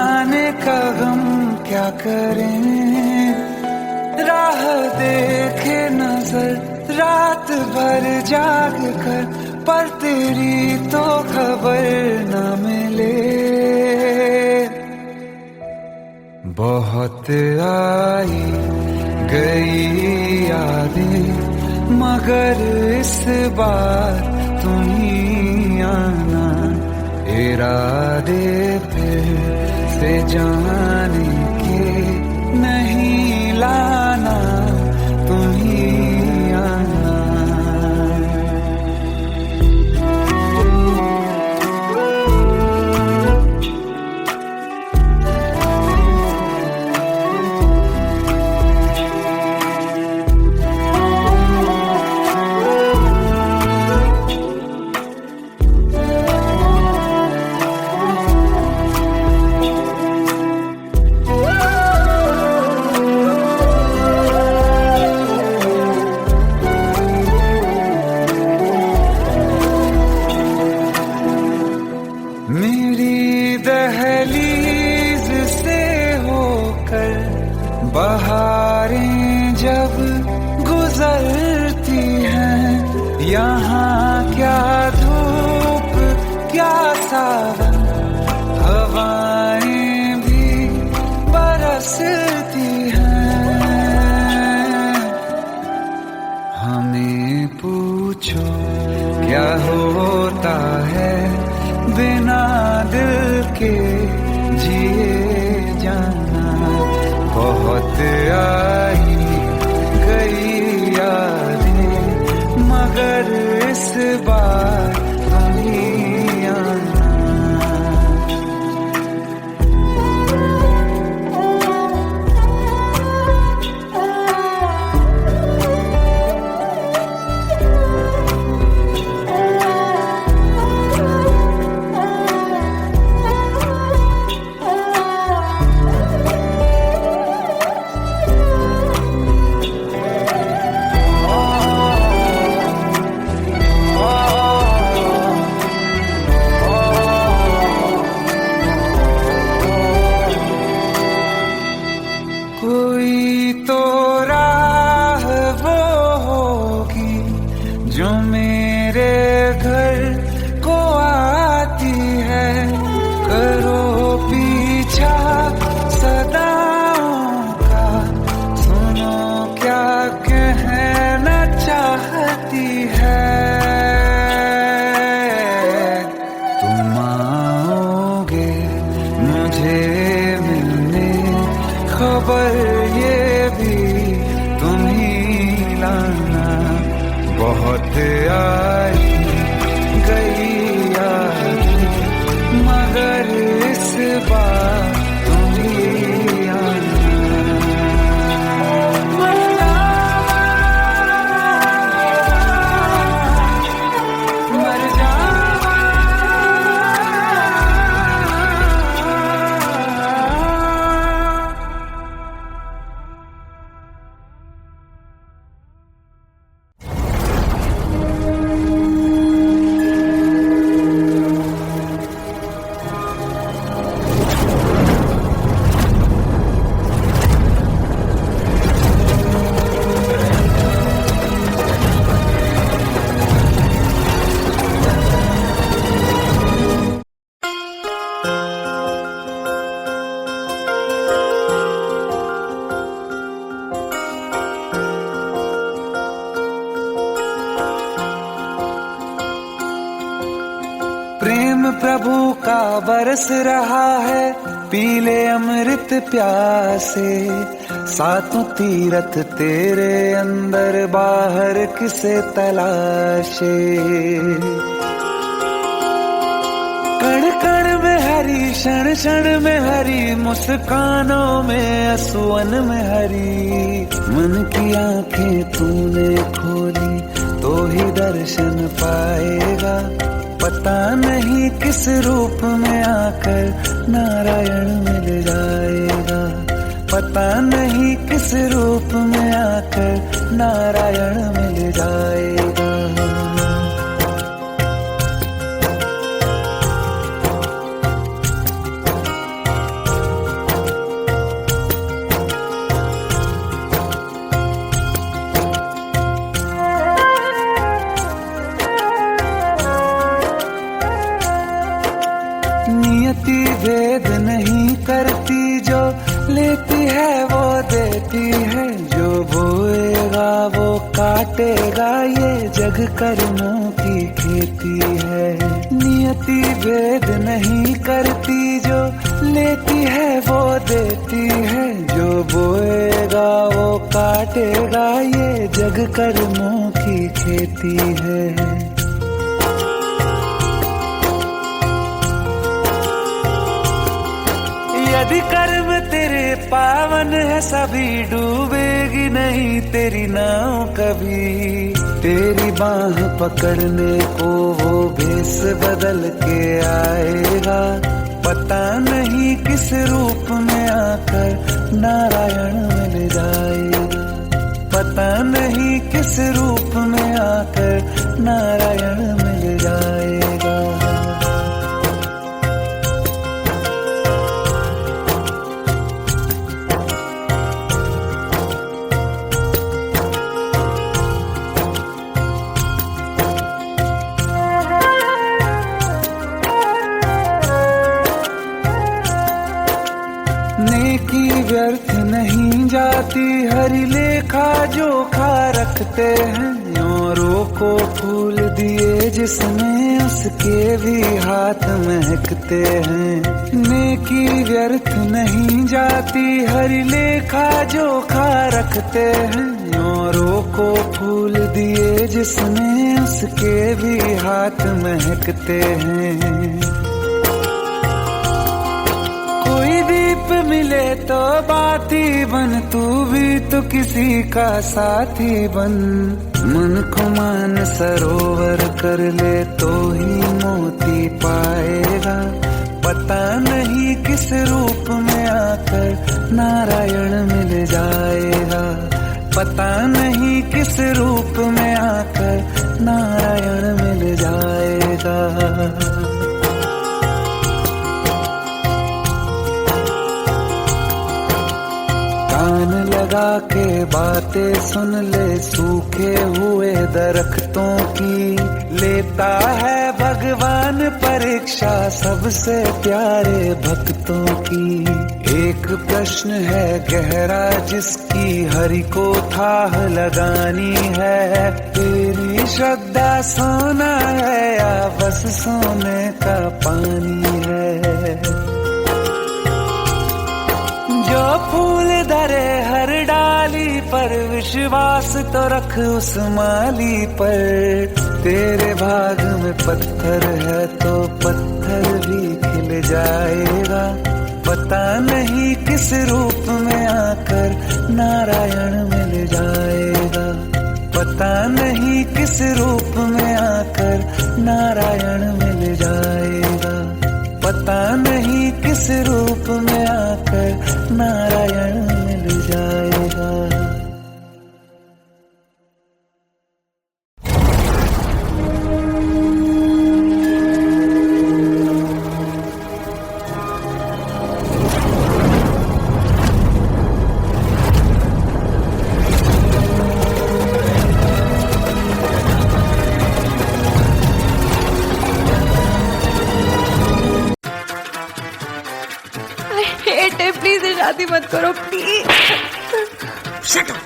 जाने का गम क्या करें, राह देखे नजर रात भर जाग कर, पर तेरी तो खबर न मिले। बहुत आई गई यादें मगर इस बार तुम ही आना, इरादे फिर से जाने के नहीं लाना, तुम ही आना। मेरी दहलीज से होकर बहारें जब गुजरती हैं, यहाँ क्या धूप क्या सावन, हवाएं भी बरसती हैं। हमें पूछो क्या होता है बिना दिल के जिए जाना। बहुत आई गई यादें मगर इस बार तुम ही आना। कोई तो राह वो होगी जो मेरे घर को आती है, करो पीछा सदाओं का, सुनो क्या कहना चाहती है। तुम आओगे मुझे मिलने, खबर ये भी तुम ही लाना। बहुत आई गई यादें मगर इस बार तुम ही आना। मर जावा प्रेम प्रभु का बरस रहा है, पीले अमृत प्यासे। सातों तीरथ तेरे अंदर बाहर किसे तलाशे। कण कण में हरी, क्षण क्षण में हरी, मुस्कानों में असुवन में हरी। मन की आंखें तूने खोली तो ही दर्शन पाएगा, पता नहीं किस रूप में आकर नारायण मिल जाएगा। पता नहीं किस रूप में आकर नारायण मिल जाएगा। लेती है वो देती है, जो बोएगा वो काटेगा, ये जग कर्मों की खेती है। नियति भेद नहीं करती, जो लेती है वो देती है, जो बोएगा वो काटेगा, ये जग कर्मों की खेती है। यदि कर्म तेरे पावन है, सभी डूबेगी नहीं तेरी नाव कभी। तेरी बाह पकड़ने को वो भेष बदल के आएगा, पता नहीं किस रूप में आकर नारायण मिल जाएगा। पता नहीं किस रूप में आकर नारायण मिल जाएगा। नेकी व्यर्थ नहीं जाती, हरि लेखा जोखा रखते हैं। औरों को फूल दिए जिसने, उसके भी हाथ महकते हैं। नेकी व्यर्थ नहीं जाती, हरि लेखा जोखा रखते हैं। औरों को फूल दिए जिसने, उसके भी हाथ महकते हैं। कोई दीप मिले तो बाती बन, तू भी तो किसी का साथी बन। मन को मान सरोवर कर ले तो ही मोती पाएगा। पता नहीं किस रूप में आकर नारायण मिल जाएगा। पता नहीं किस रूप में आकर नारायण मिल जाएगा। कान लगा के बातें सुन ले, सूखे हुए दरख्तों की। लेता है भगवान परीक्षा सबसे प्यारे भक्तों की। एक प्रश्न है गहरा जिसकी हरि को थाह लगानी है। तेरी श्रद्धा सोना है या बस सोने का पानी है। जो फूल धरे हर डाली पर, विश्वास तो रख उस माली पर। तेरे भाग में पत्थर है तो पत्थर भी खिल जाएगा। पता नहीं किस रूप में आकर नारायण मिल जाएगा। पता नहीं किस रूप में आकर नारायण मिल जाएगा। पता नहीं किस रूप में आकर नारायण मिल जाएगा। प्लीज शादी मत करो please. Shut up,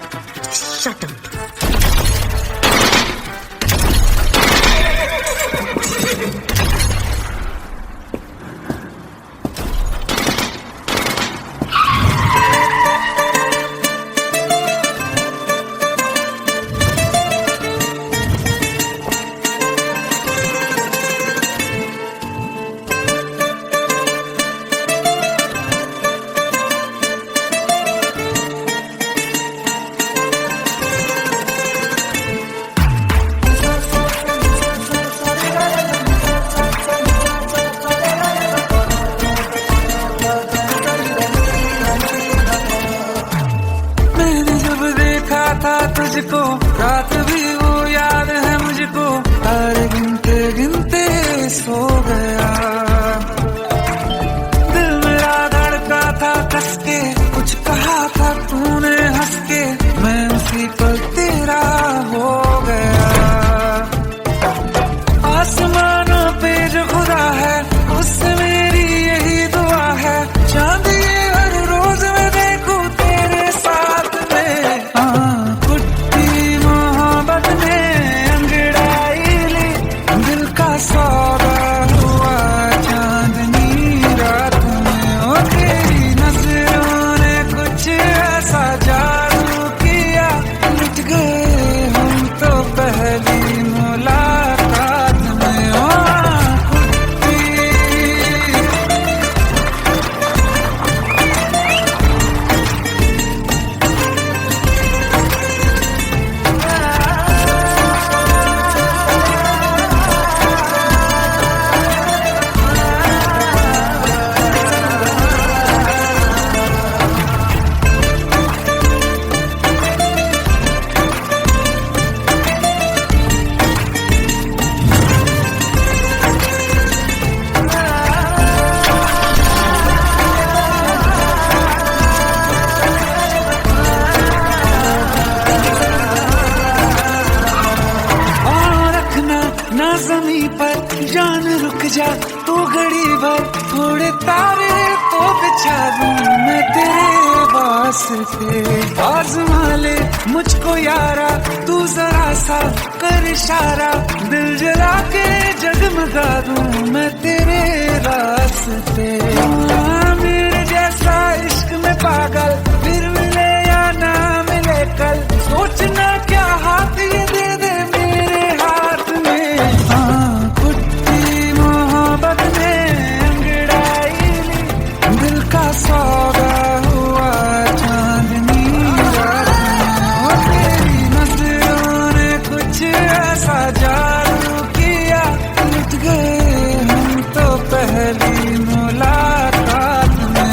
shut up. तुझको रात भी वो याद है मुझको, तारे गिनते गिनते सो गया। दिल मेरा धड़का था कस के, कुछ कहा था तूने हंस के, मैं उसी पल तेरा हो गया। आसमानों पे जो खुदा है उससे मेरी यही दुआ है, चांद ये हर रोज में वास्ते आज़मा ले मुझको यारा, तू जरा सा कर इशारा, दिल जला के जगमगा दूं मैं तेरे रास्ते। मेरे जैसा इश्क में पागल फिर मिले या ना मिले कल, सोचना क्या हाथ ये दे दे मेरे हाथ में। कुट्टी मोहब्बत में अंगड़ाई ली, दिल का सौदा हुआ चांदनी रात में। तेरी नजरों ने कुछ ऐसा जादू किया, लुट गए हम तो पहली मुलाकात में।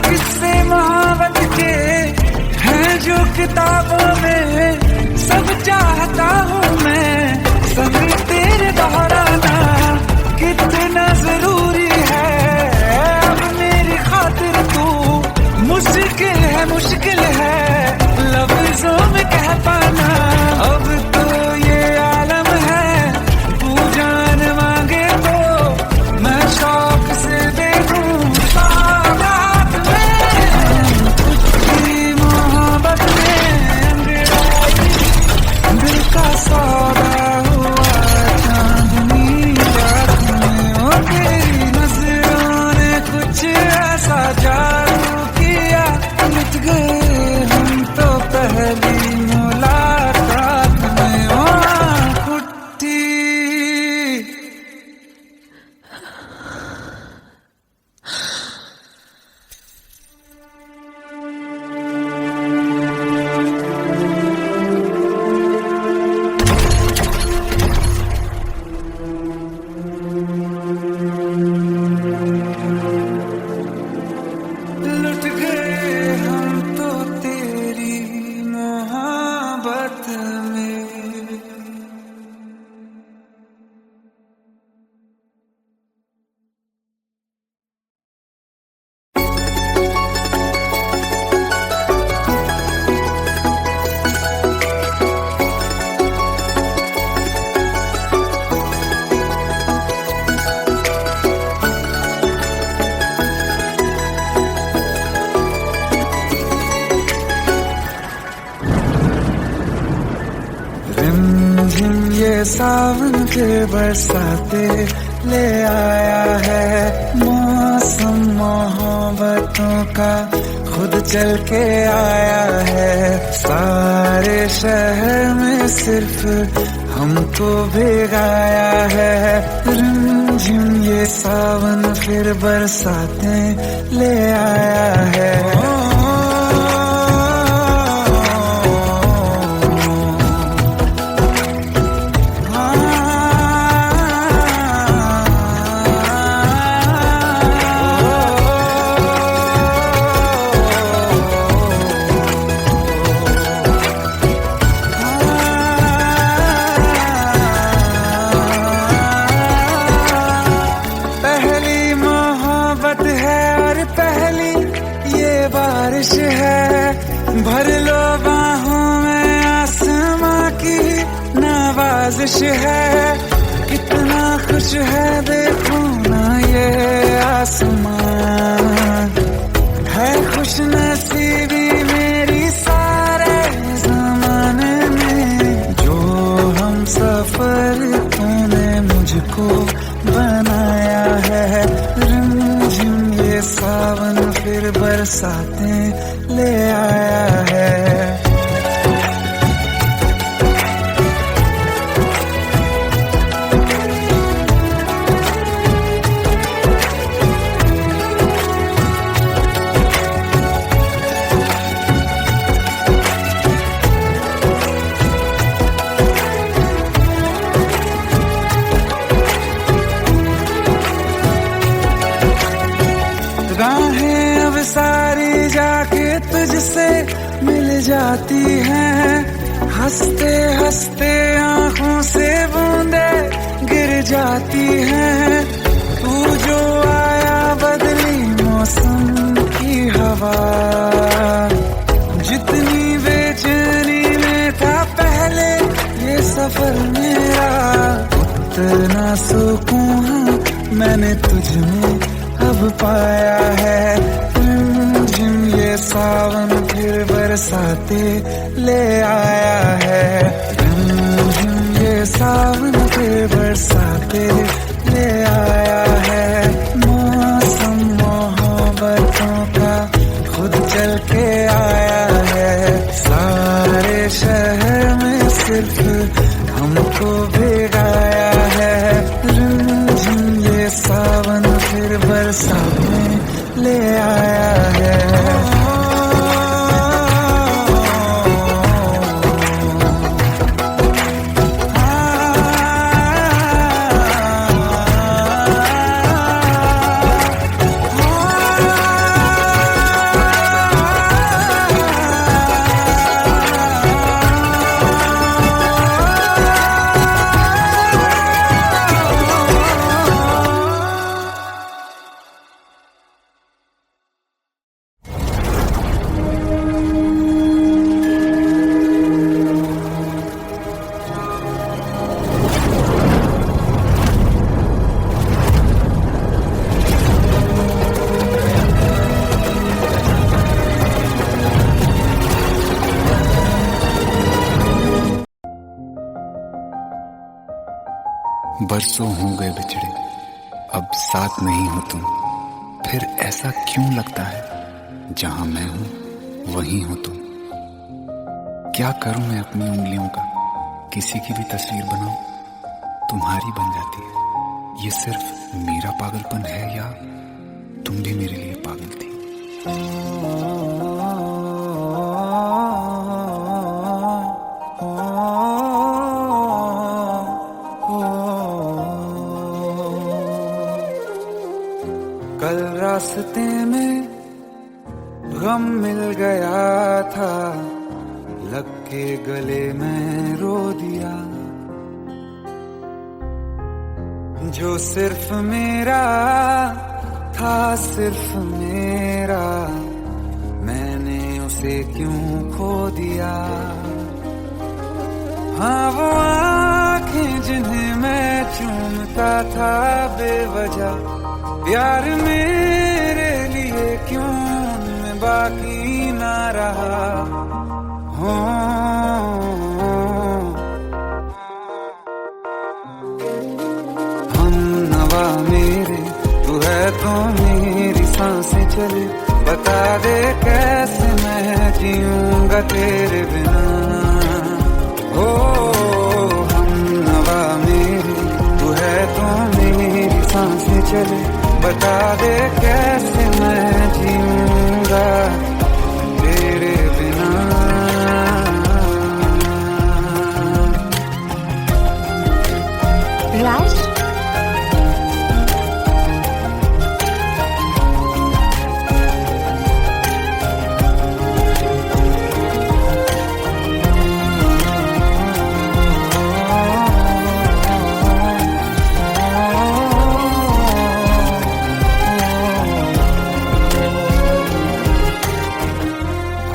किस्से मोहब्बत के हैं जो किताबों में, सब चाहता हूँ मैं संग तेरे दोहराना, कितना जरूरी है अब मेरी खातिर तू। मुश्किल है लफ्जों में कह पाना, अब तो ये आलम है तू जान मांगे तो मैं शौक से दे दूं सौगात में। कुछ मोहब्बत में अंगड़ाई, दिल का सौदा हुआ चांदनी रात में। तेरी नजरों ने कुछ ऐसा जादू किया, लुट गए हम तो पहली मुलाकात में। कुट्टी लुट गए हम तो तेरी मोहब्बत में। रिमझिम ये सावन के बरसाते ले आया है, मौसम मोहब्बतों का खुद चल के आया है। सारे शहर में सिर्फ हमको भिगाया है, रिमझिम ये सावन फिर बरसाते ले आया है। बारिश है भर लो बाहों में, आसमां की नवाजिश है। कितना खुश है देखो ना ये आसमान, है खुश नसीबी मेरी सारे जमाने में। जो हम सफर तूने मुझको बनाया है, रिमझिम ये सावन फिर बरसाते ले आया है। राहें अब सारी जाके तुझसे मिल जाती हैं, हंसते हंसते आंखों से बूंदे गिर जाती हैं। तू जो आया बदली मौसम की हवा, जितनी बेचैनी में था पहले सफर मेरा उतना सुकून मैंने तुझ में अब पाया है। रिमझिम ये सावन फिर बरसाते ले आया है। रिमझिम ये सावन फिर बरसाते ले आया है। मौसम मोहब्बतों का खुद चल के आया है। सारे शहर में सिर्फ हमको भिगाया है। रिमझिम ये सावन फिर बरसात में ले आया है। बरसों हो गए बिछड़े, अब साथ नहीं हो तुम। फिर ऐसा क्यों लगता है जहां मैं हूं वहीं हो तुम। क्या करूं मैं अपनी उंगलियों का, किसी की भी तस्वीर बनाऊं तुम्हारी बन जाती है। ये सिर्फ मेरा पागलपन है या तुम भी मेरे लिए पागल थी। कल रास्ते में गम मिल गया था, लग के गले में रो दिया। जो सिर्फ मेरा था, सिर्फ मेरा, मैंने उसे क्यों खो दिया। हाँ वो आँखें जिन्हें मैं चूमता था बेवजह, प्यार मेरे लिए क्यों उनमें बाकी ना रहा। हो हम नवा मेरे, तू है तो मेरी सांसें चले। बता दे कैसे मैं जीऊंगा तेरे बिना। हो हम नवा मेरे, तू है तो मेरी सांसें चले। बता दे कैसे मैं जीऊंगा तेरे बिना। राज,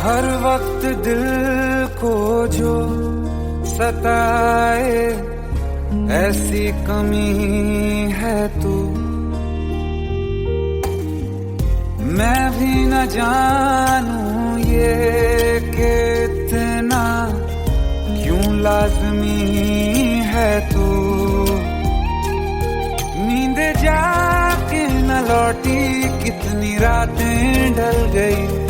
हर वक्त दिल को जो सताए ऐसी कमी है तू। मैं भी न जानूं ये कि इतना क्यों लाज़मी है तू। नींद जाके न लौटी, कितनी रातें ढल गई।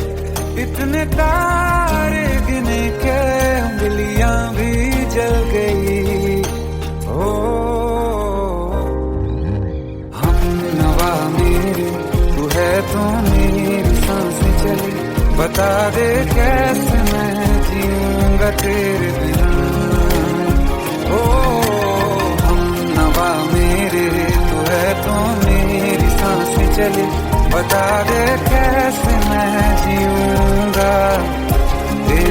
इतने तारे गिने के उंगलियां भी जल गई। ओ हम नवा मेरे, तू है तो मेरी सांसें चली। बता दे कैसे मैं जीऊंगा तेरे बिना। ओ हम नवा मेरे, तू है तो मेरी सांसें चली। बता दे कैसे मैं जीऊंगा तेरे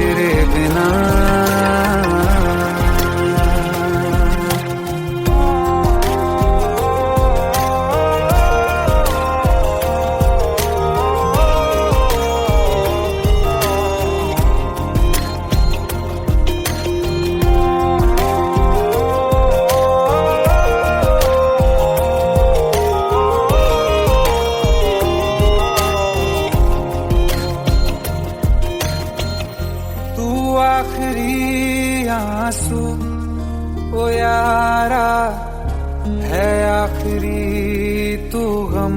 तू आखिरी आंसू ओ यारा है, आखिरी तू गम।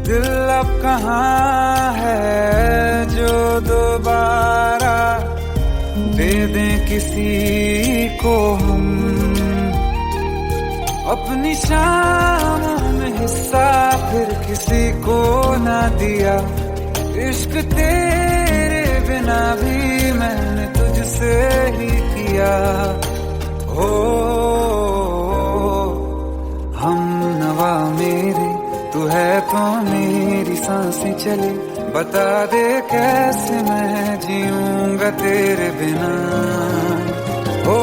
दिल अब कहाँ है जो दोबारा दे दें किसी को हम। अपनी शामों में हिस्सा फिर किसी को ना दिया। इश्क तेरे बिना भी मैंने तुझसे ही किया। हो हम नवा मेरे, तू है तो मेरी सांसें चले। बता दे कैसे मैं जीऊंगा तेरे बिना। ओ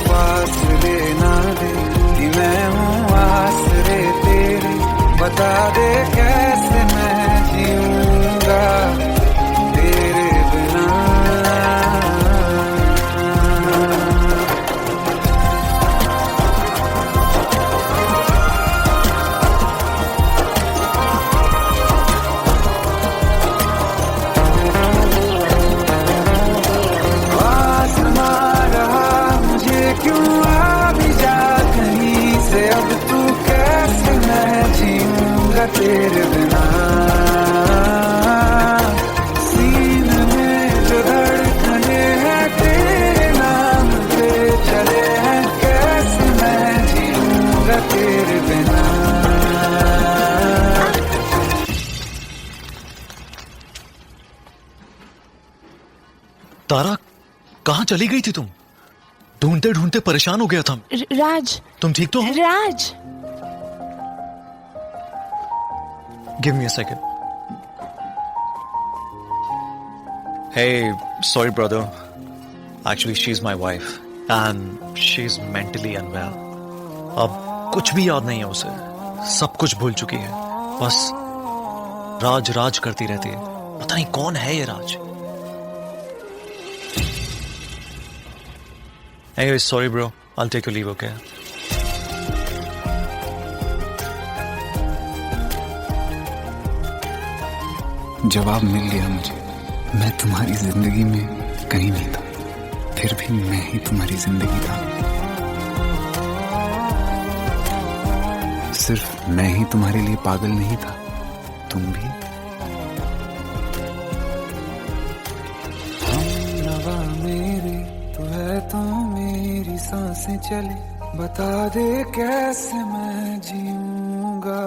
फासले ना दे कि मैं हूँ आसरे तेरे। बता दे कैसे मैं जीऊंगा तेरे बिना। तेरे बिना सीने में जो धड़कने हैं तेरे नाम पे चले हैं। कैसे मैं जीऊंगा तेरे बिना। तारा, कहाँ चली गई थी तुम? ढूंढते ढूंढते परेशान हो गया था। राज, तुम ठीक तो हो? राज, Give me a second. Hey, sorry brother. Actually, she's my wife and she's mentally unwell. अब कुछ भी याद नहीं है उसे, सब कुछ भूल चुकी है। बस राज राज करती रहती है। पता नहीं कौन है ये राज। Anyway, sorry bro. I'll take your leave, okay? जवाब मिल गया मुझे। मैं तुम्हारी जिंदगी में कहीं नहीं था, फिर भी मैं ही तुम्हारी जिंदगी था। सिर्फ मैं ही तुम्हारे लिए पागल नहीं था, तुम भी। हम नवा मेरे, तू है तो मेरी सांसें चले। बता दे कैसे मैं जीऊंगा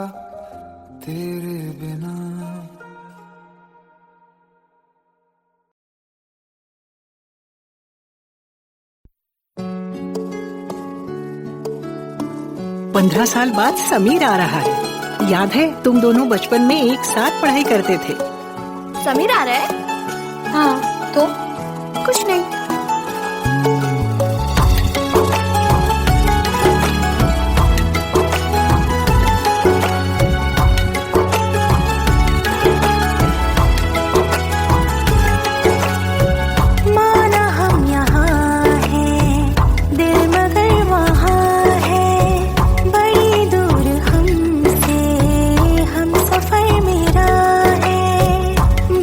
तेरे बिना। पंद्रह साल बाद समीर आ रहा है। याद है तुम दोनों बचपन में एक साथ पढ़ाई करते थे। समीर आ रहा है? हाँ, तो कुछ नहीं।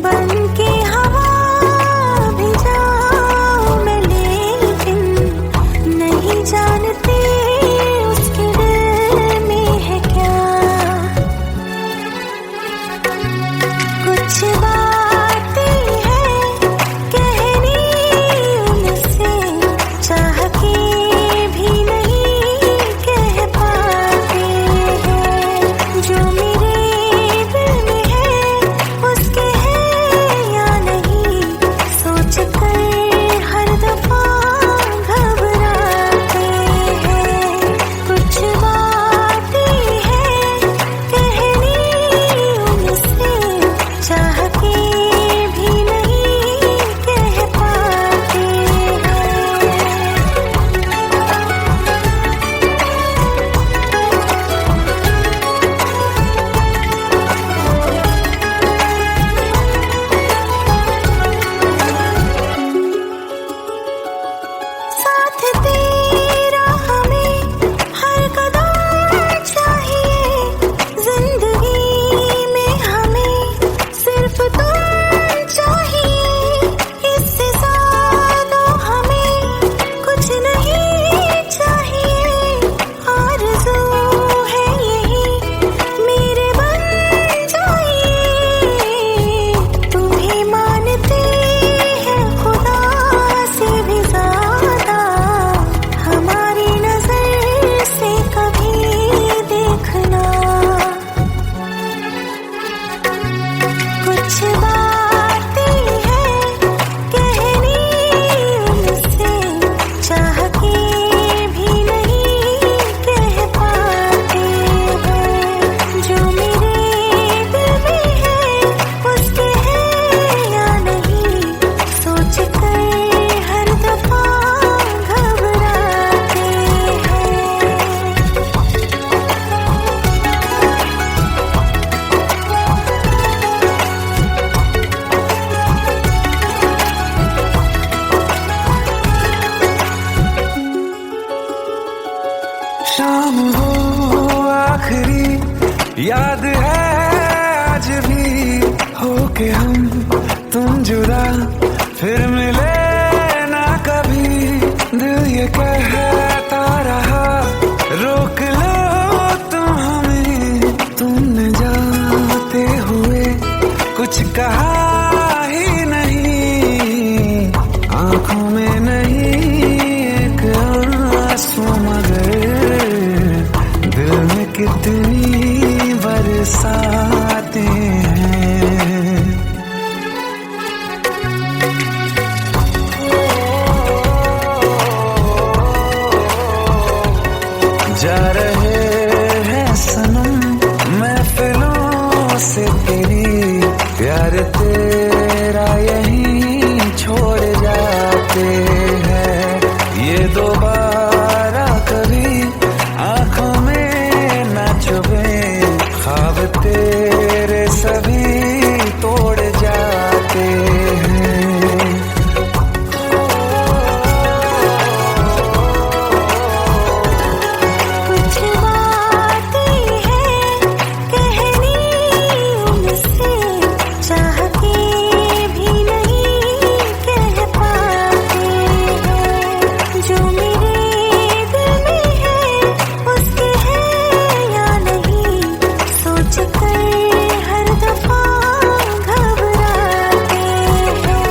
बन के हवा भी जा जुदा फिर मिले ना कभी, दिल ये कहता रहा रोक लो तुम हमें, तुमने जाते हुए कुछ कहा ही नहीं, आंखों में नहीं एक आंसू मगर दिल में कितनी बरसाते हैं। जा रहे हैं सनम महफिलों से तेरी, प्यार तेरा यहीं छोड़ जाते हैं, ये दोबारा कभी आंखों में ना चुभे, ख्वाब तेरे सभी तोड़ जाते हैं। कुछ बातें हैं कहनी उनसे, चाह के भी नहीं कह पाते हैं, जो मेरे दिल में है उसके है या नहीं, सोच कर हर दफा घबराते हैं।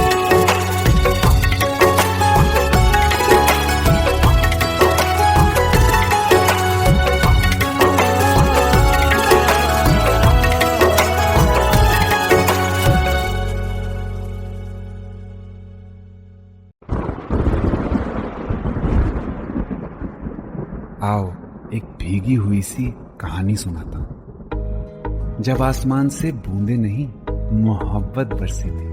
आओ एक भीगी हुई सी कहानी सुनाता हूं। जब आसमान से बूंदे नहीं मोहब्बत बरसी थी,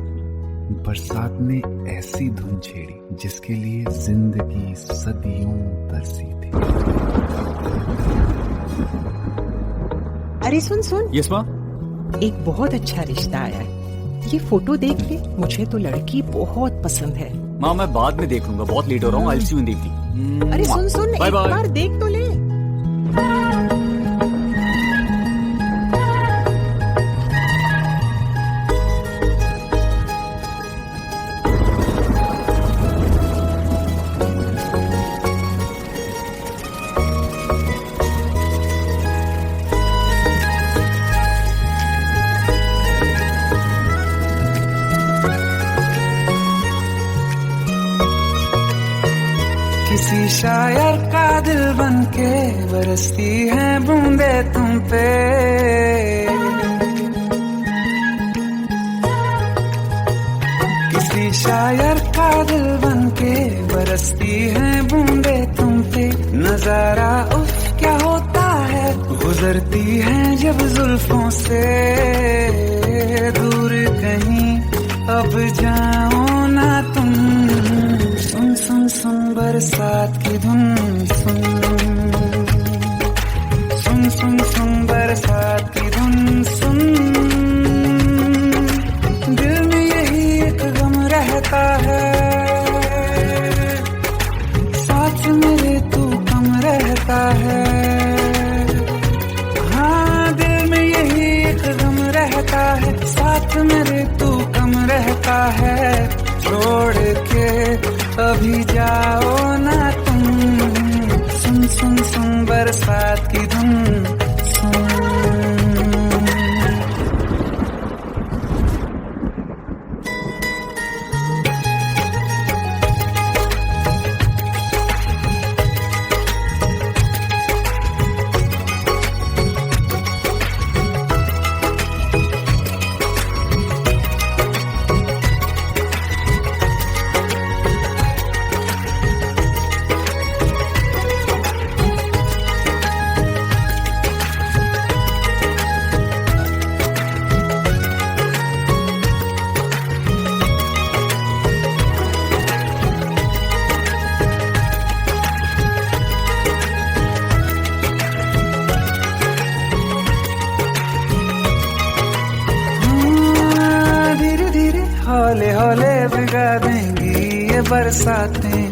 बरसात ने ऐसी धुन छेड़ी जिसके लिए जिंदगी सदियों तरसी थी। अरे सुन सुन, यस माँ। एक बहुत अच्छा रिश्ता आया है, ये फोटो देख ले, मुझे तो लड़की बहुत पसंद है। माँ मैं बाद में देख लूंगा, बहुत लेट हो रहा हूँ। आई सी यू इन द इवनिंग। अरे सुन सुन, बाय एक बाय। बार देख तो ले। किसी शायर का दिल बनके बरसती है बूंदे तुम पे, किसी शायर का दिल बनके बरसती है बूंदे तुम पे, नजारा उफ क्या होता है, गुजरती है जब जुल्फों से दूर कहीं अब जाओ ना तुम, सुन सुन सुन बरसात की धुन, सुन सुन सुन सुन बरसात की धुन, सुन दिल में यही एक गम रहता है, साथ मेरे तू कम रहता है, हाँ दिल में यही एक गम रहता है, साथ मेरे तू कम रहता है, छोड़ के अभी जाओ ना तुम, सुन सुन सुन बरसात की धुन, सुन। हौले हौले भिगा देंगी ये बरसातें,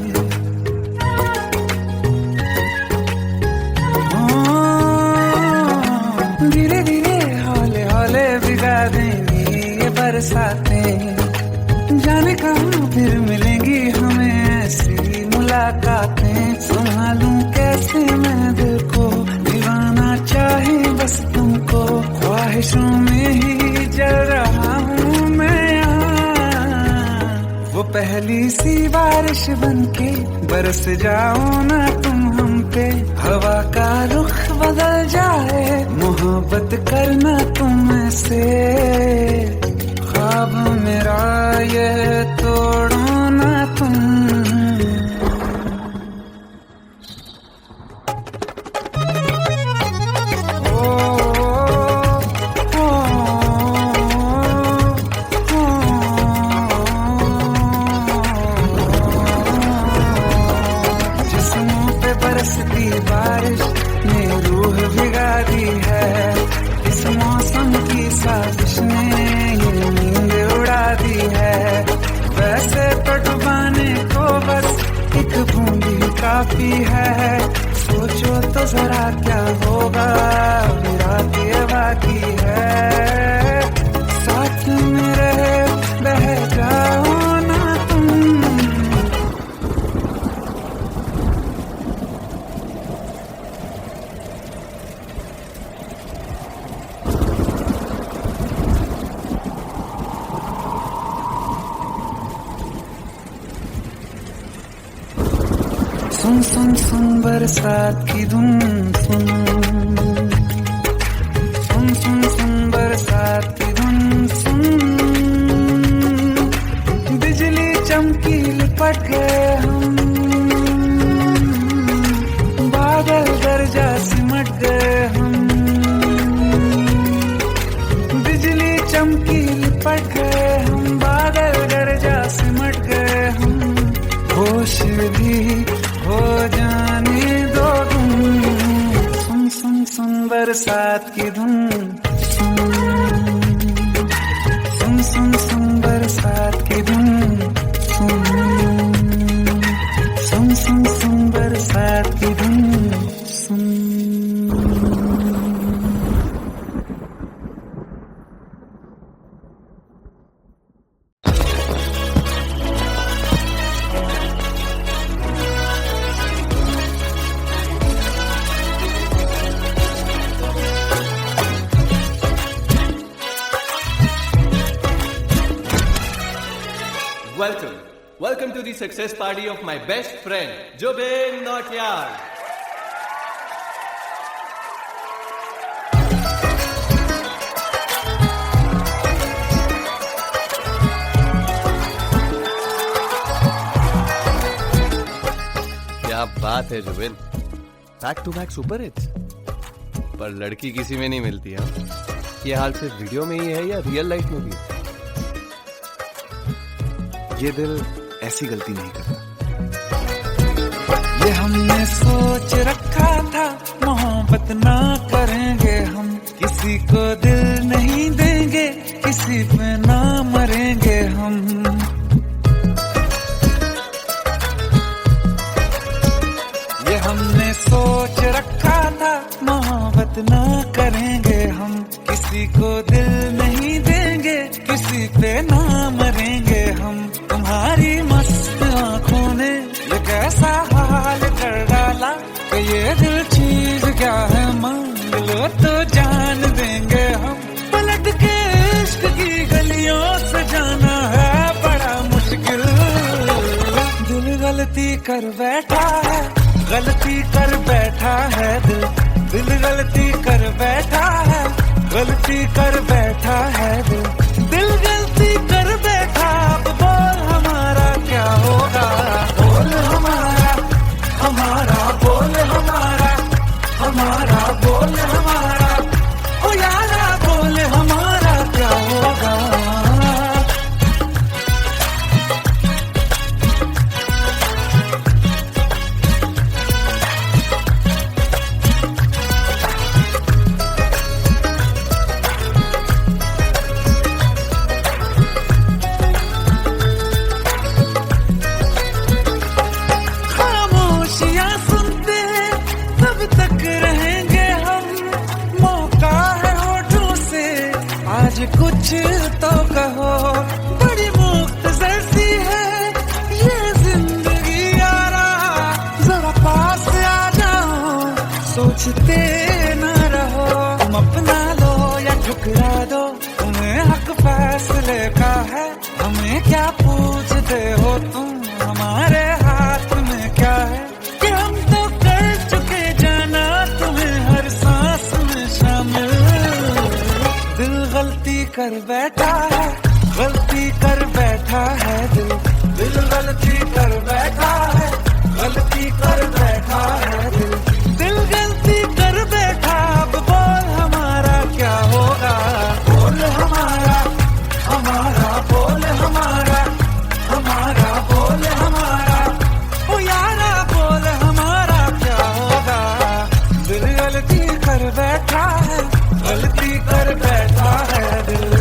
धीरे धीरे हौले हौले भिगा देंगी ये बरसातें, मुलाकातें संभालूं कैसे मैं दिल को, दीवाना चाहे बस तुमको, ख्वाहिशों में ही जल रहा हूँ मैं यहाँ। वो पहली सी बारिश बनके बरस जाओ ना तुम हम पे, हवा का रुख बदल जाए, मोहब्बत करना तुम से, ख्वाब मेरा ये तोड़ो ना तुम। बरसती बारिश ने रूह भिगा दी है, इस मौसम की साजिश ने ये नींद उड़ा दी है। वैसे तो डुबाने को बस एक बूंदी काफी है, सोचो तो जरा क्या होगा मेरा ये बाकी है, साथ में रहे बह जाओ ना तुम। सुन सुन सुन बरसात की धुन सुन, सुन सुन सुन बरसात की धुन सुन, बिजली चमकी लिपट गए हम, बादल गरजा सिमट गए हम, बिजली चमकी लिपट गए हम, बादल गरजा सिमट गए हम, होश भी हो जाने दो तुम। सुन सुन सुन बरसात की धुन सुन, सुन सुन सुन बरसात की धुन सुन, सुन सुन सुन बरसात की धुन सुन। Welcome to the success party of my best friend, Jobin Nautiyal. क्या बात है Zubin, back to back super hits, पर लड़की किसी में नहीं मिलती है। ये हाल सिर्फ वीडियो में ही है या रियल लाइफ में भी? ये दिल ऐसी गलती नहीं करता। ये हमने सोच रखा था मोहब्बत ना करेंगे हम, किसी को दिल नहीं देंगे, किसी पे ना मरेंगे हम। ये हमने सोच रखा था मोहब्बत ना करेंगे हम, किसी को दिल नहीं देंगे, किसी पे ना मरेंगे हम। तुम्हारी मस्त आंखों ने ये कैसा हाल कर डाला कि ये दिल चीज क्या है मांग लो तो जान देंगे हम। पलट के इश्क की गलियों से जाना है बड़ा मुश्किल, दिल गलती कर बैठा है, गलती कर बैठा है दिल, दिल गलती कर बैठा है, गलती कर बैठा है दिल, दिल गलती कर बैठा। अब बोल हमारा क्या होगा, बोल हमारा, हमारा बोल हमारा, हमारा बोल हमारा, ओ यारा बोल हमारा क्या होगा। मुझसे ना रहो, तुम अपना लो या ठुकरा दो, तुम्हें हक फैसले का है, हमें क्या पूछते हो तुम, हमारे हाथ में क्या है, कि हम तो कर चुके जाना तुम्हें हर सांस में शामिल। दिल गलती कर बैठा है, गलती कर बैठा है दिल, दिल गलती कर बैठा है, गलती कर बैठा है दिल, दिल गलती कर बैठा। अब बोल हमारा क्या होगा, बोल हमारा, हमारा बोल हमारा, हमारा बोल हमारा, ओ यारा बोल हमारा क्या होगा। दिल गलती कर बैठा है, गलती कर बैठा है दिल।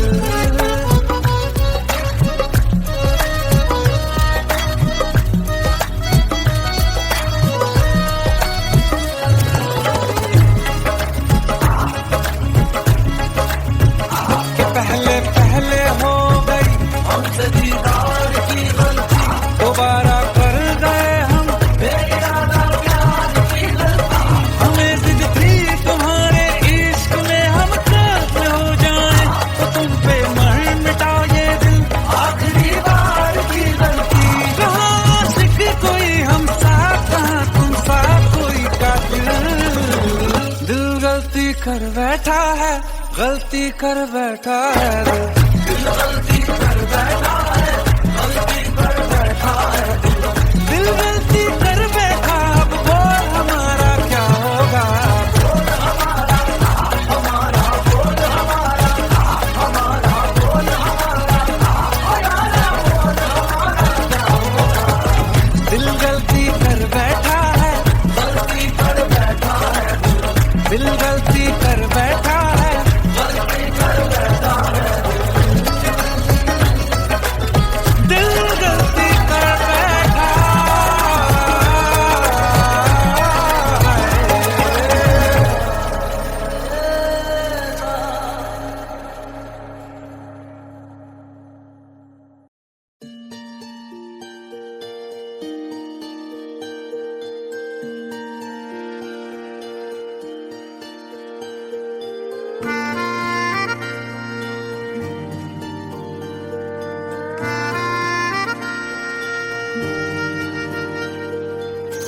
पहले पहले हो गई हमसे दीदार की गलती, दोबारा कर गए हम बेइरादा प्यार की गलती, हमें जिद थी तुम्हारे इश्क में हम कैसे हो जाएं, तो तुम पे मर मिटा ये दिल आखिरी बार की गलती। कहाँ आशिक कोई हम साथ, कहाँ तुम साथ कोई कातिल। दिल गलती कर बैठा है, गलती कर बैठा है दिल गलती कर बैठा है, गलती कर बैठा है दिल गलती कर बैठा। अब बोल हमारा क्या होगा, बोल हमारा, हमारा बोल हमारा, हमारा बोल हमारा, दिल गलती कर बैठा है, गलती कर बैठा है दिल गलती कर बैठा है, गलती कर बैठा है दिल गलती कर बैठा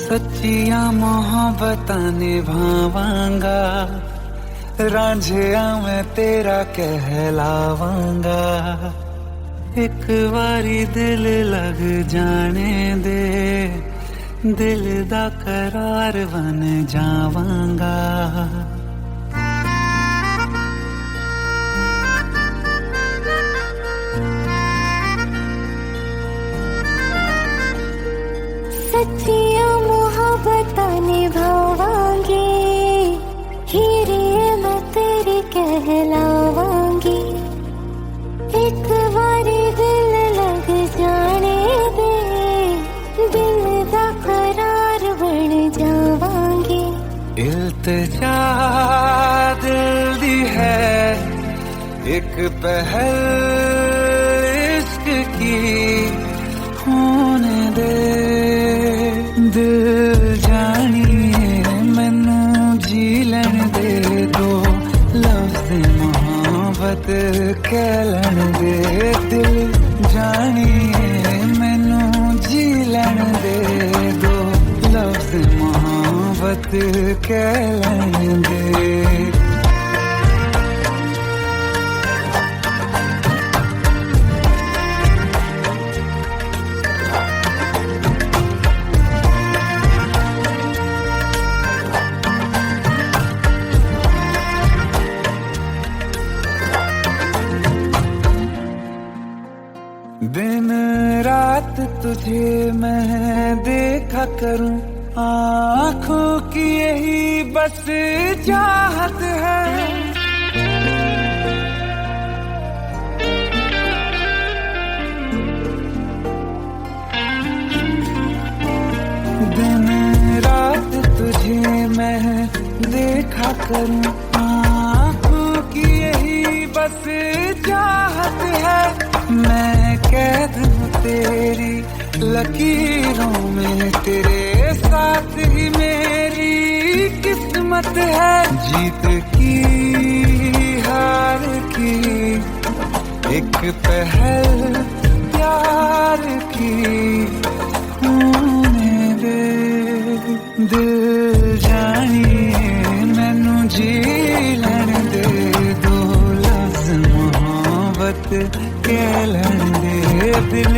सच्चिया मोहब्बतां निभावांगा, रांझिया मैं तेरा कहलावांगा, एक बारी दिल लग जाने दे, दिल दा करार बन जावांगा। सच्चिया मोहब्बतां निभावांगी, हीरे मैं तेरी कहलावांगी, एक बारी दिल लग जाने दे, दिल दा करार बन जावांगी। इल्तिजा दिल दी है एक पहल इश्क की, होने दे दिल जानिए मैनू जी लैन दे, दो लफ्ज़ मोहब्बत कह लैन दे, दिल जानिए मैनू जी लैन दे, दो लफ्ज़ मोहब्बत कह लैन दे। दिन रात तुझे मैं देखा करूं, आँखों की यही बस चाहत है, दिन रात तुझे मैं देखा करूं, आँखों की यही बस चाहत है, मैं कैद हूँ तेरी लकीरों में, तेरे साथ ही मेरी किस्मत कीमत है जीत की हार की, एक पहल प्यार की। मेरे दिल जानिए मैनू जी लैण दे दो, लफ्ज़ मोहब्बत कह लैण दे। दिल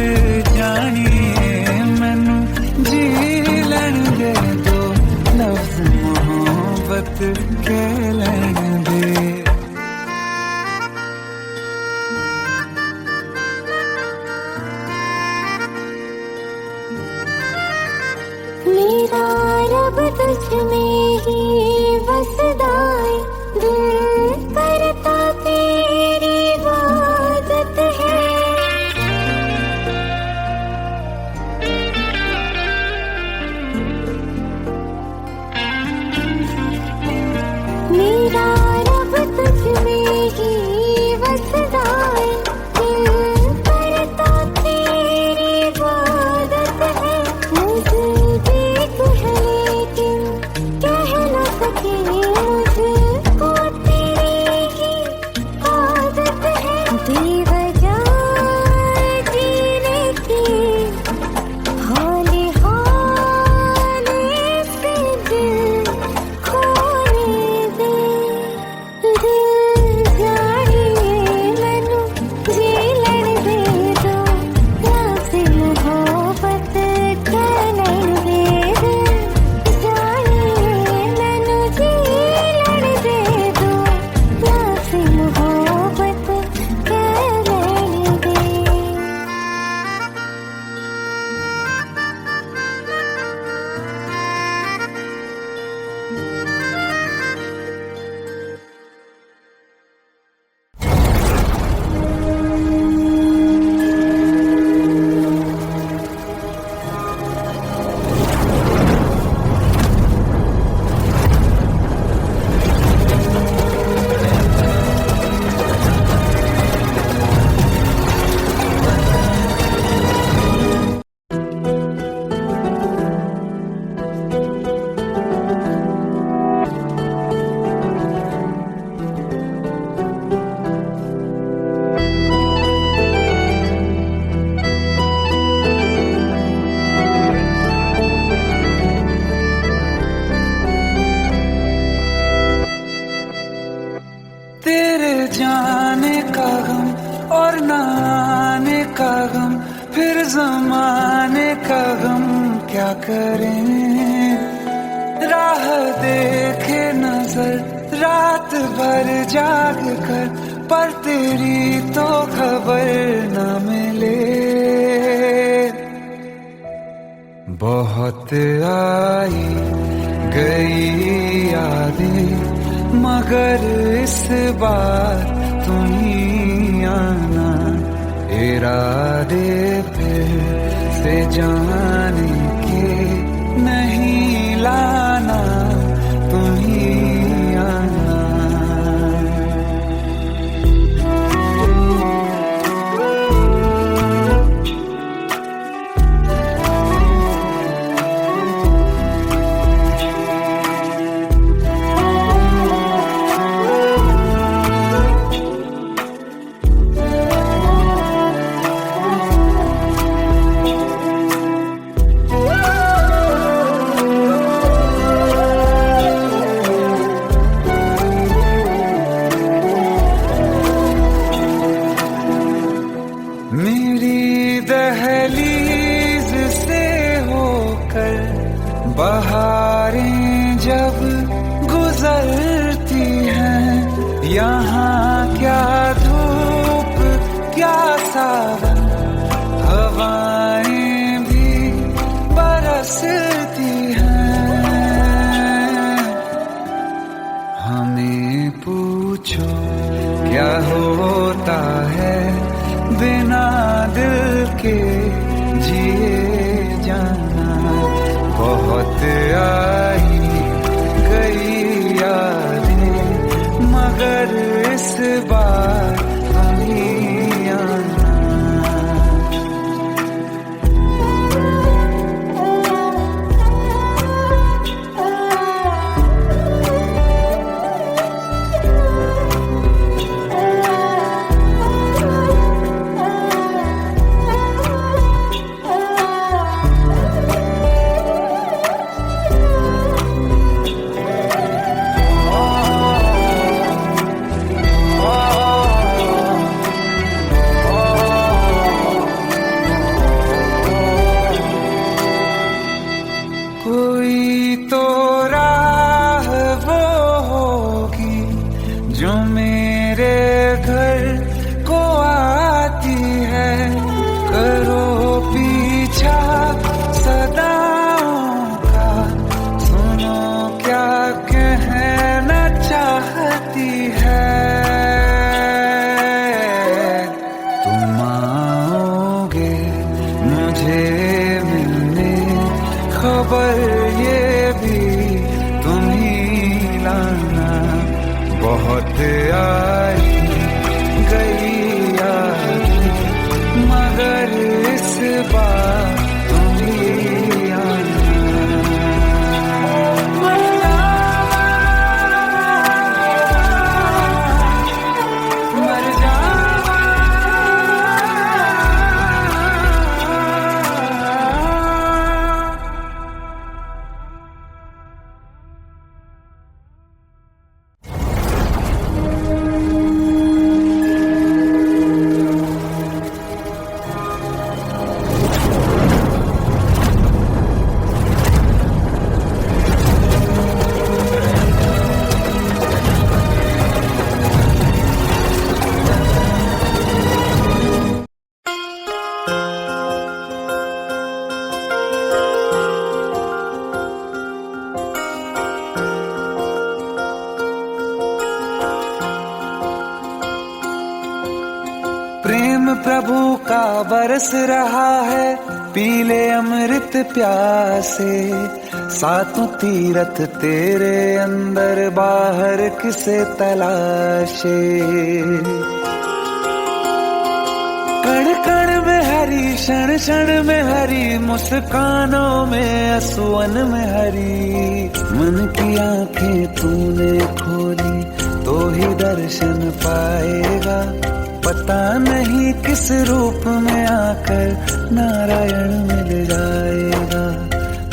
जानिए मैनू जी लैण दे दो, लफ्ज़ मोहब्बत कह लैण दे। मेरा रब तुझ में ही बसदा है, दिल करता तेरी इबादत है। मेरा रब तुझ में ही बसदा है, दिल करता तेरी इबादत है। मुझे देख है लेकिन कह न सके, मुझको तेरी ही आदत है। बेवजह जीने की हाले हाले से दिल खोने दे। दिल जानिए मैनू जी लैण दे दो, लफ्ज़ मोहब्बत कह लैण दे। दिल जानिए मैनू जी लैण दे दो, लफ्ज़ मोहब्बत कह लैण दे। तेरे जाने का गम और न आने का गम, फिर जमाने का गम क्या करें। राह देखे नजर रात भर जाग कर, पर तेरी तो खबर न मिले। बहुत आई गई यादें मगर इस बार तुम ही आना। इरादे फिर से जाने के नहीं लाना, तुम ही आना। मेरी दहलीज से होकर बहारें जब गुजरती हैं, यहाँ क्या धूप क्या सावन, हवाएं भी बरसती हैं। हमें पूछो क्या होता है बिना दिल के जिए जाना। बहुत आई गई यादें मगर इस बार तुम ही आना। मुझे मिलने खबर ये भी तुम ही लाना। बहुत आई गई याद मगर इस बार तुम ही आना। मर जावा प्रेम प्रभु का बरस रहा है, पीले अमृत प्यासे। सातों तीरथ तेरे अंदर बाहर किसे तलाशे। कण कण में हरी, क्षण क्षण में हरी, मुस्कानों में असुवन में हरी। मन की आंखें तूने खोली तो ही दर्शन पाएगा। पता नहीं किस रूप में आकर नारायण मिल जाएगा।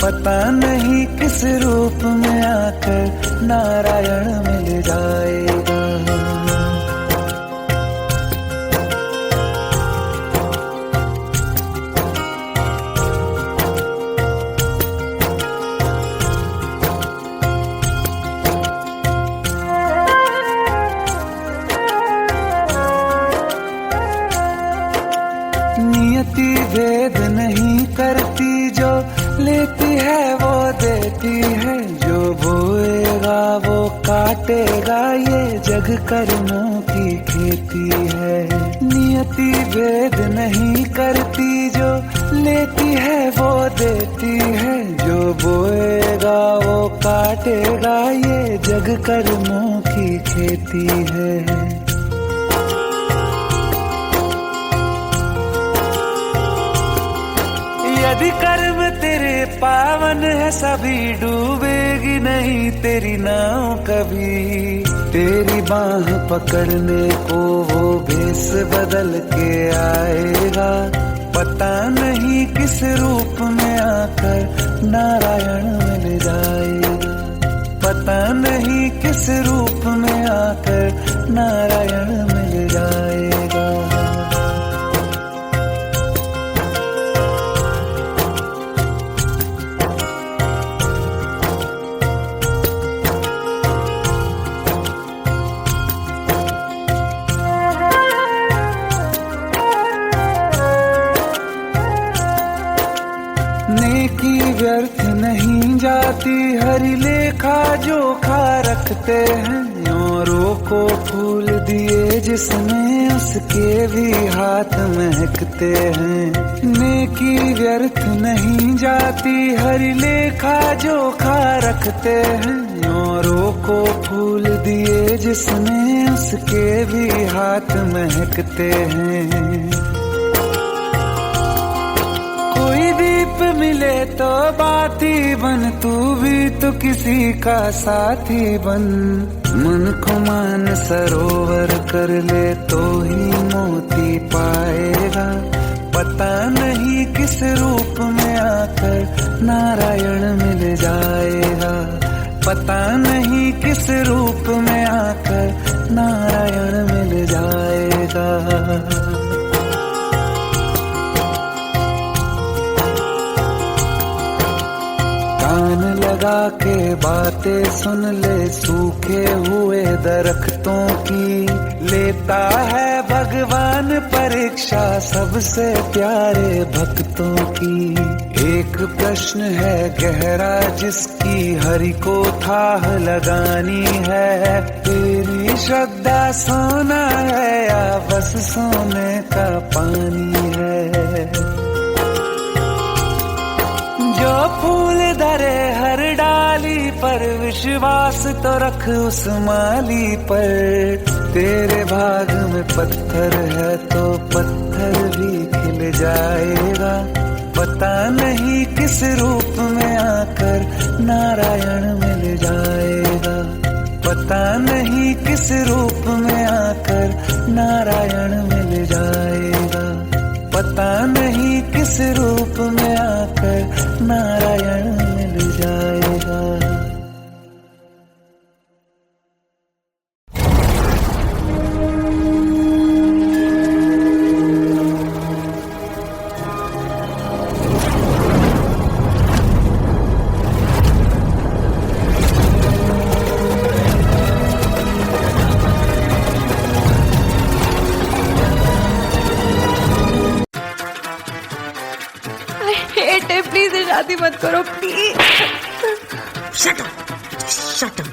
पता नहीं किस रूप में आकर नारायण मिल जाएगा। नियति भेद नहीं करती, जो लेती है वो देती है। जो बोएगा वो काटेगा, ये जग कर्मों की खेती है। नियति भेद नहीं करती, जो लेती है वो देती है। जो बोएगा वो काटेगा, ये जग कर्मों की खेती है। यदि कर्म तेरे पावन है, सभी डूबेगी नहीं तेरी नाव कभी। तेरी बाह पकड़ने को वो भेष बदल के आएगा। पता नहीं किस रूप में आकर नारायण मिल जाएगा। पता नहीं किस रूप में आकर नारायण मिल जाएगा। नेकी व्यर्थ नहीं जाती, हरि लेखा जोखा रखते हैं। औरों को फूल दिए जिसमें, उसके भी हाथ महकते हैं। नेकी व्यर्थ नहीं जाती, हरि लेखा जोखा रखते हैं। औरों को फूल दिए जिसमें, उसके भी हाथ महकते हैं। कोई दीप मिले तो बाती बन, तू भी तो किसी का साथी बन। मन को मान सरोवर कर ले तो ही मोती पाएगा। पता नहीं किस रूप में आकर नारायण मिल जाएगा। पता नहीं किस रूप में आकर नारायण मिल जाएगा। कान लगा के बातें सुन ले, सूखे हुए दरख्तों की। लेता है भगवान परीक्षा सबसे प्यारे भक्तों की। एक प्रश्न है गहरा जिसकी हरि को थाह लगानी है। तेरी श्रद्धा सोना है या बस सोने का पानी है। फूल धरे हर डाली पर विश्वास तो रख उस माली पर। तेरे भाग में पत्थर है तो पत्थर भी खिल जाएगा। पता नहीं किस रूप में आकर नारायण मिल जाएगा। पता नहीं किस रूप में आकर नारायण मिल जाएगा। पता नहीं किस रूप में आकर नारायण मिल जाएगा। प्लीज शादी मत करो please. Shut up, shut up.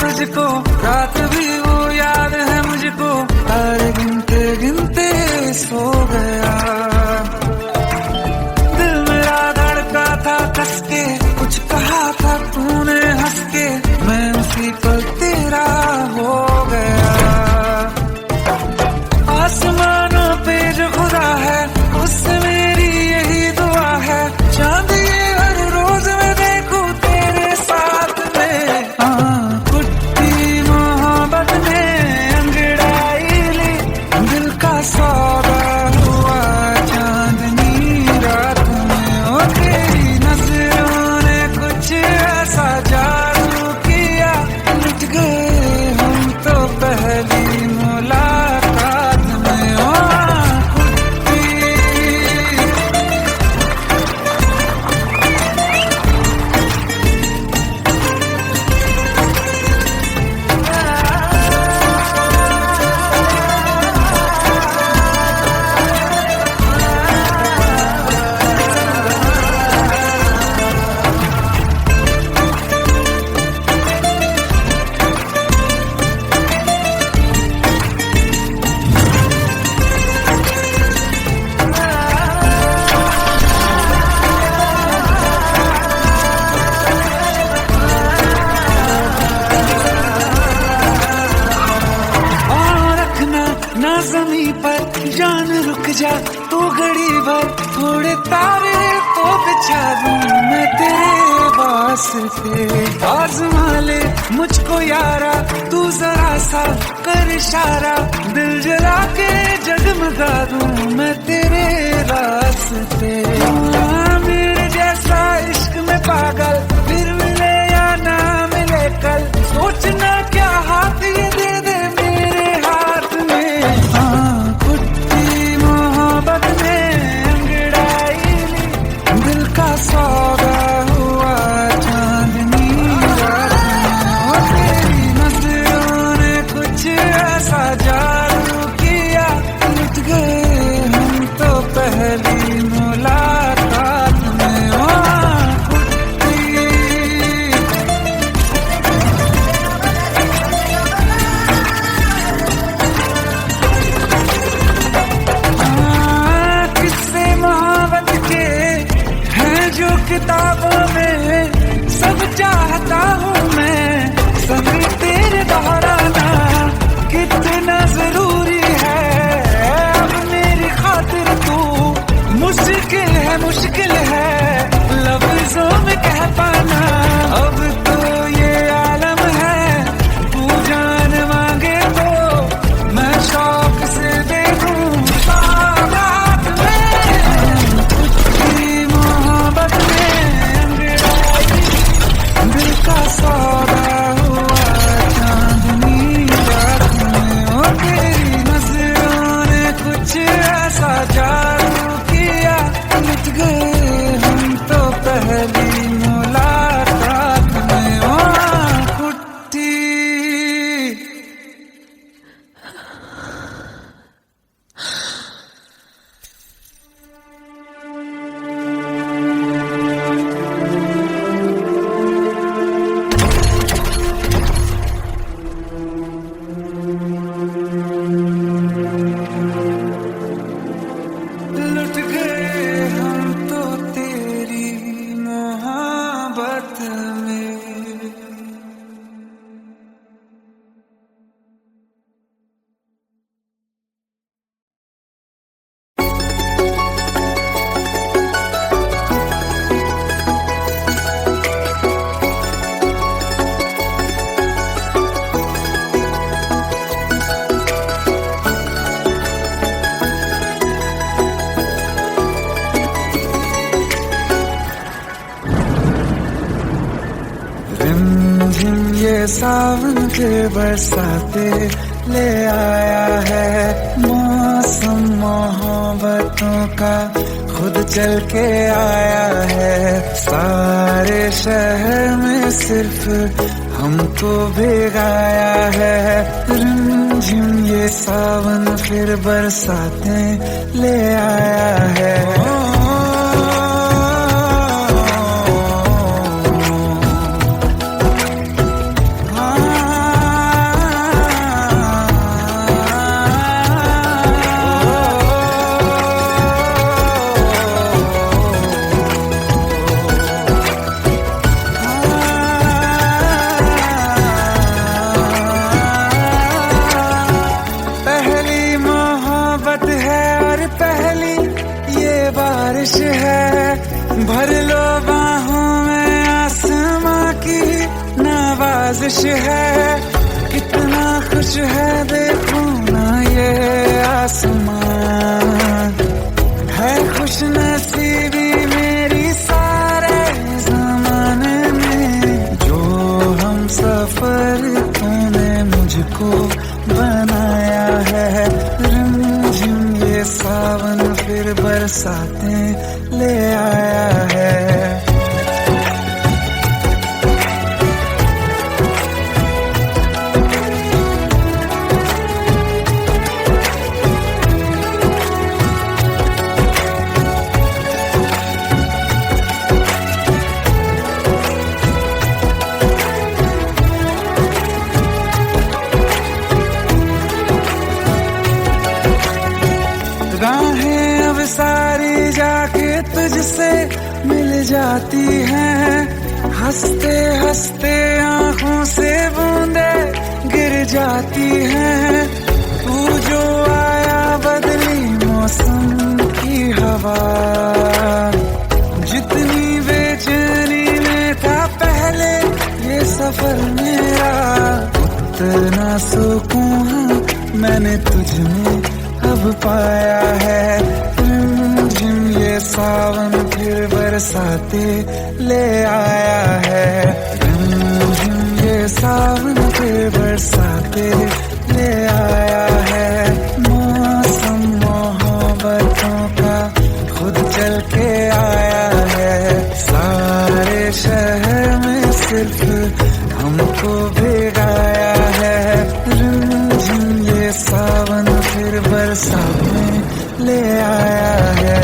तुझको रात भी वो याद है मुझको। तारे गिनते गिनते सो गया। दिल मेरा धड़का था कस के। कुछ कहा था तूने हंस के। मैं उसी पल तेरा हो गया। आसमानों पे जो खुदा है उससे मेरी यही दुआ है। चांद ये हर रोज मैं देखूं तेरे साथ में। सौदा हुआ चांदनी रात में। ओ तेरी नजरों ने कुछ ऐसा जादू किया। लुट गए हम तो पहली मुलाकात में। ओ ज़मीं पर जान रुक जा तू घड़ी भर। थोड़े तारे तो बिछा दूं मैं तेरे वास्ते। आज़मा ले मुझको यारा तू जरा सा कर इशारा। दिल जला के जगमगा दूं मैं तेरे रास्ते। मेरे जैसा इश्क में पागल फिर मिले या ना मिले कल। सोचना क्या हाथ ये दे दे मेरे हाथ में। कुट्टी मोहब्बत में अंगड़ाई दिल का सौदा हुआ चांदनी रात में। तेरी नजरों ने कुछ ऐसा जादू किया। लुट गए हम तो पहली मुलाकात में। किताबों में सब चाहता हूँ मैं। संग तेरे दोहराना कितना जरूरी है। अब मेरी खातिर तू मुश्किल है लफ्जों में कह पाना। अब तो ये आलम है तू जान मांगे तो मैं शौक से देखूं। साथ में मोहब्बत में अंगड़ाई सावन फिर बरसाते ले आया है। मौसम मोहब्बतों का खुद चल के आया है। सारे शहर में सिर्फ हमको भिगाया है। रिमझिम ये सावन फिर बरसाते ले आया है। बारिश है भर लो बाहों में, आसमां की नवाजिश है। कितना खुश है देखो ना ये आसमां, है खुश नसीबी मेरी सारे जमाने में। जो हम सफर तूने मुझको बनाया है। रिमझिम ये सावन फिर बरसाते ले आया है। राहें अब सारी जाके तुझसे मिल जाती हैं। हंसते हंसते आंखों से बूंदे गिर जाती हैं। तू जो आया बदली मौसम की हवा, जितनी बेचैनी में था पहले ये सफर मेरा, उतना सुकून मैंने तुझ में अब पाया है। रिमझिम ये सावन फिर बरसाते ले आया है। रिमझिम ये सावन फिर बरसाते ले आया है। मौसम मोहब्बतों का खुद चल के आया है। सारे शहर में सिर्फ हमको भिगाया है। रिमझिम ये सावन फिर बरसाते ले आया है।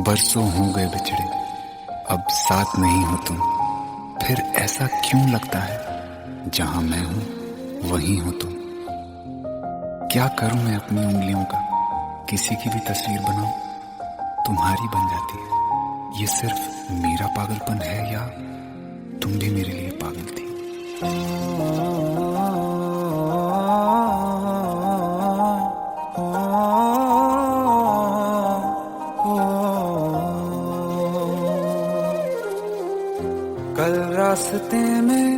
बरसों हो गए बिछड़े, अब साथ नहीं हो तुम। फिर ऐसा क्यों लगता है जहां मैं हूं वहीं हो तुम। क्या करूं मैं अपनी उंगलियों का, किसी की भी तस्वीर बनाऊं तुम्हारी बन जाती है। ये सिर्फ मेरा पागलपन है या तुम भी मेरे लिए पागल थी। कल रास्ते में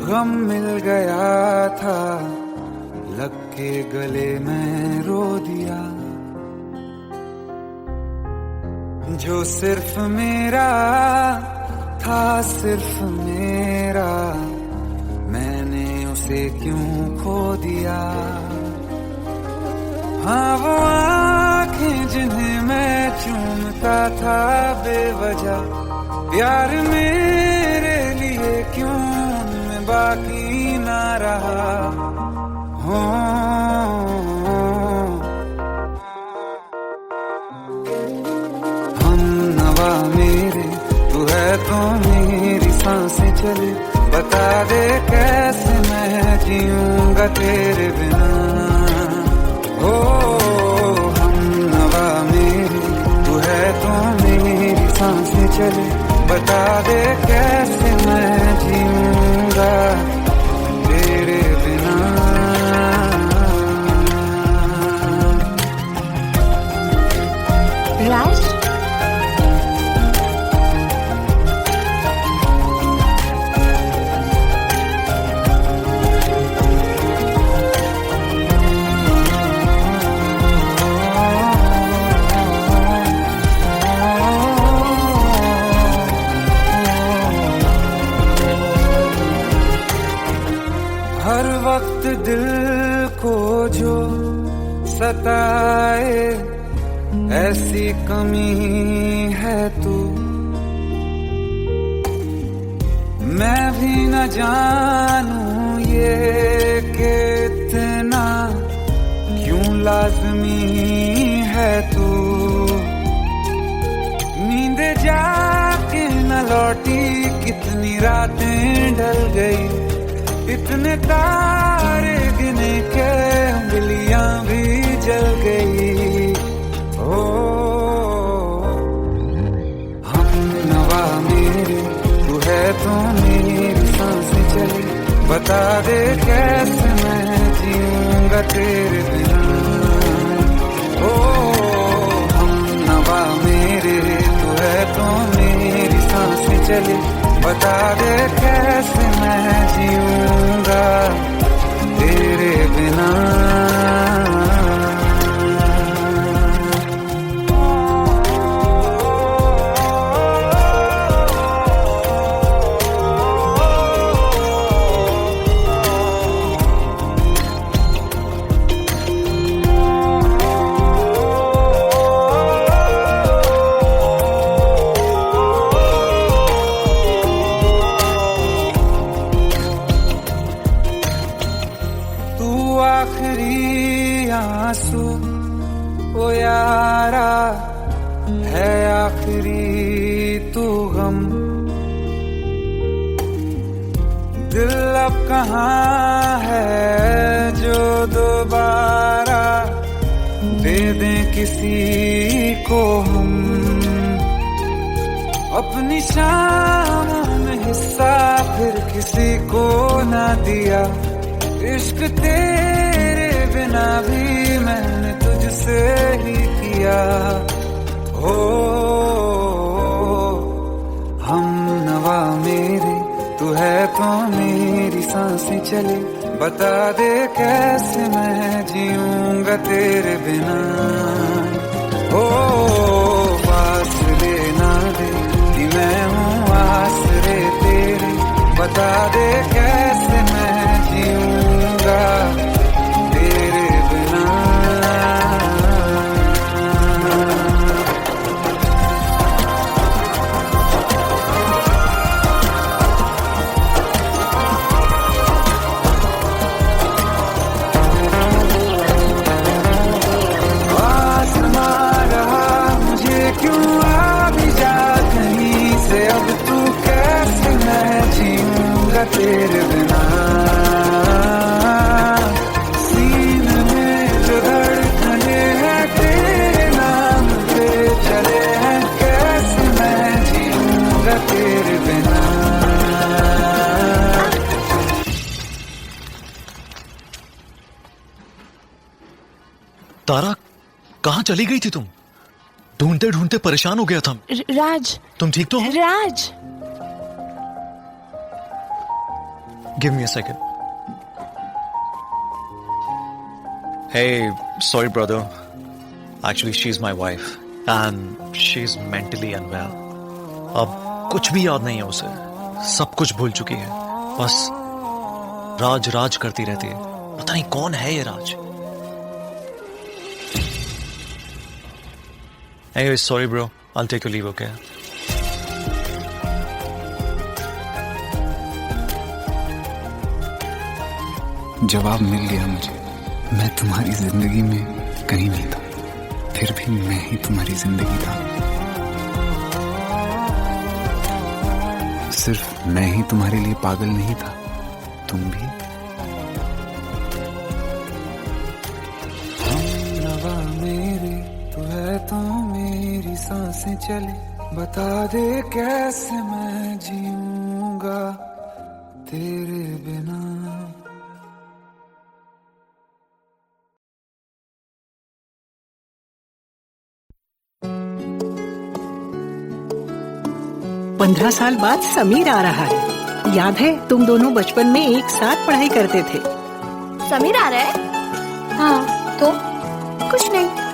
गम मिल गया था, लग के गले में रो दिया। जो सिर्फ मेरा था, सिर्फ मेरा, मैंने उसे क्यों खो दिया। हाँ वो आँखें जिन्हें मैं चूमता था बेवजह, प्यार मेरे लिए क्यों उनमें बाकी ना रहा। चले, बता दे कैसे मैं जीऊंगा तेरे बिना। हो हम नवा मेरी, तू है तो मेरी सांसें चले, बता दे कैसे मैं जीऊंगा तेरे बिना। राज, हर वक्त दिल को जो सताए ऐसी कमी है तू, मैं भी न जानूं ये कि इतना क्यों लाज़मी है तू। नींद जाके न लौटी, कितनी रातें ढल गई, इतने तारे गिने के उंगलियां भी जल गई। ओ हम नवा मेरे, तू है तो मेरी सांसें चली, बता दे कैसे मैं जीऊंगा तेरे बिना। ओ हम नवा मेरे, तू है तो मेरी सांसें चली, बता दे कैसे मैं जीऊंगा तेरे बिना। आखिरी आंसू ओ यारा है, आखिरी तू गम। दिल अब कहाँ है जो दोबारा दे दें किसी को हम। अपनी शामों में हिस्सा फिर किसी को ना दिया, इश्क तेरे बिना भी मैंने तुझसे ही किया। हो हम नवा मेरे, तू है तो मेरी सांसें चले, बता दे कैसे मैं जीऊंगा तेरे बिना। हो फासले ना दे कि मैं हूँ आसरे तेरे, बता दे कैसे मैं जीऊंगा तेरे बिना। आसमां रहा मुझे क्यों आ भी जा कहीं से, अब तू कैसे मैं जीऊंगा तेरे बिना। सीने में जो धड़कने हैं तेरे नाम पे चले हैं, कैसे मैं जीऊंगा तेरे बिना। तारा, कहाँ चली गई थी तुम? ढूंढते ढूंढते परेशान हो गया था। राज, तुम ठीक तो हो? Raj, give me a second. Hey, sorry brother. Actually, she's my wife and she's mentally unwell. अब कुछ भी याद नहीं है उसे, सब कुछ भूल चुकी है, बस राज राज करती रहती है। पता नहीं कौन है ये राज। Anyway, sorry bro. I'll take your leave, okay? जवाब मिल गया मुझे। मैं तुम्हारी जिंदगी में कहीं नहीं था, फिर भी मैं ही तुम्हारी जिंदगी था। सिर्फ मैं ही तुम्हारे लिए पागल नहीं था, तुम भी। हमनवा मेरी तू है तो मेरी सांसें चले, बता दे कैसे मैं जीऊंगा तेरे बिना। 15 साल बाद समीर आ रहा है। याद है तुम दोनों बचपन में एक साथ पढ़ाई करते थे। समीर आ रहा है? हाँ, तो कुछ नहीं।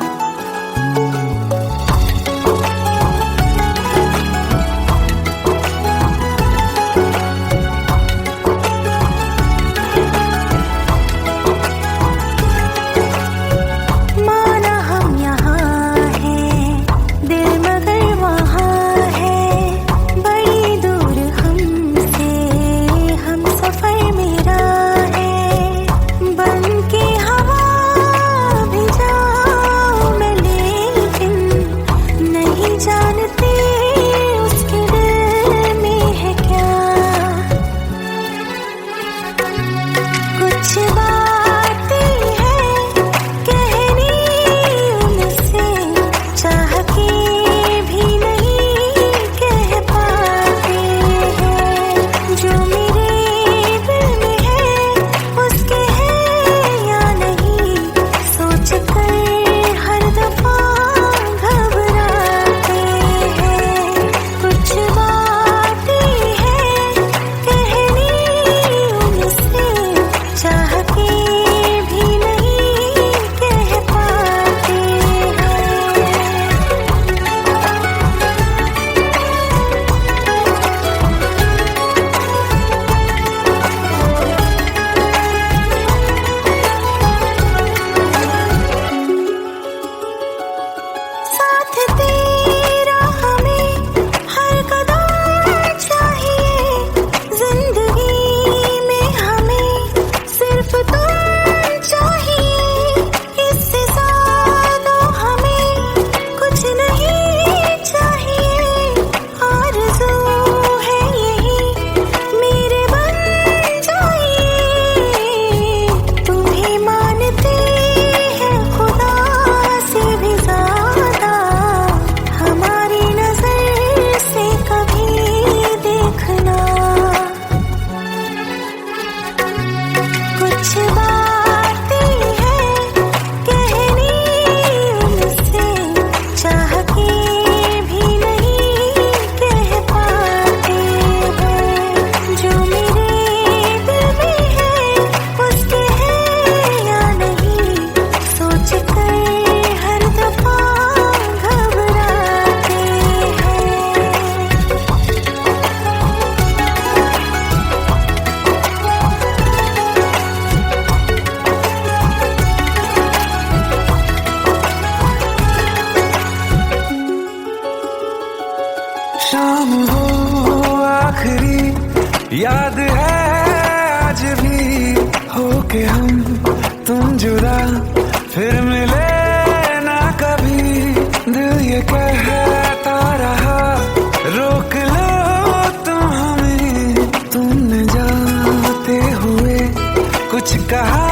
शाम हो आखिरी याद है आज भी, हो के हम तुम जुदा फिर मिले ना कभी। दिल ये कहता रहा रोक लो तुम हमें, तुमने जाते हुए कुछ कहा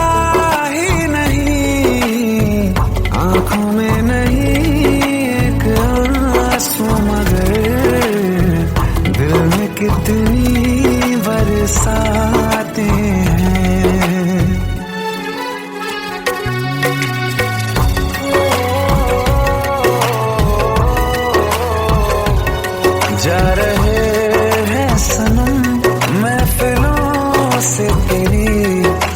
ही नहीं। आंखों में नहीं एक आंसू मगर दिल में कितनी बरसाते हैं। जा रहे हैं सनम महफिलों से तेरी,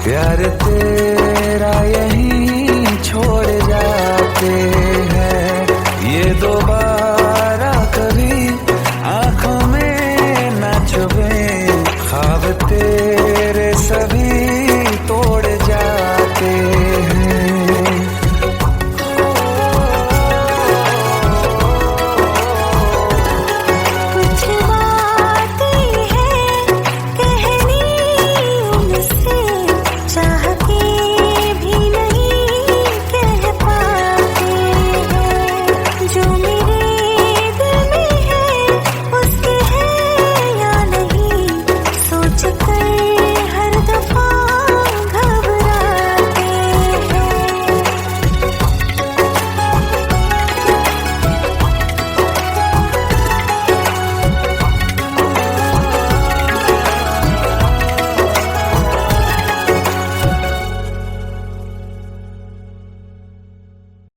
प्यार तेरा यहीं छोड़ जाते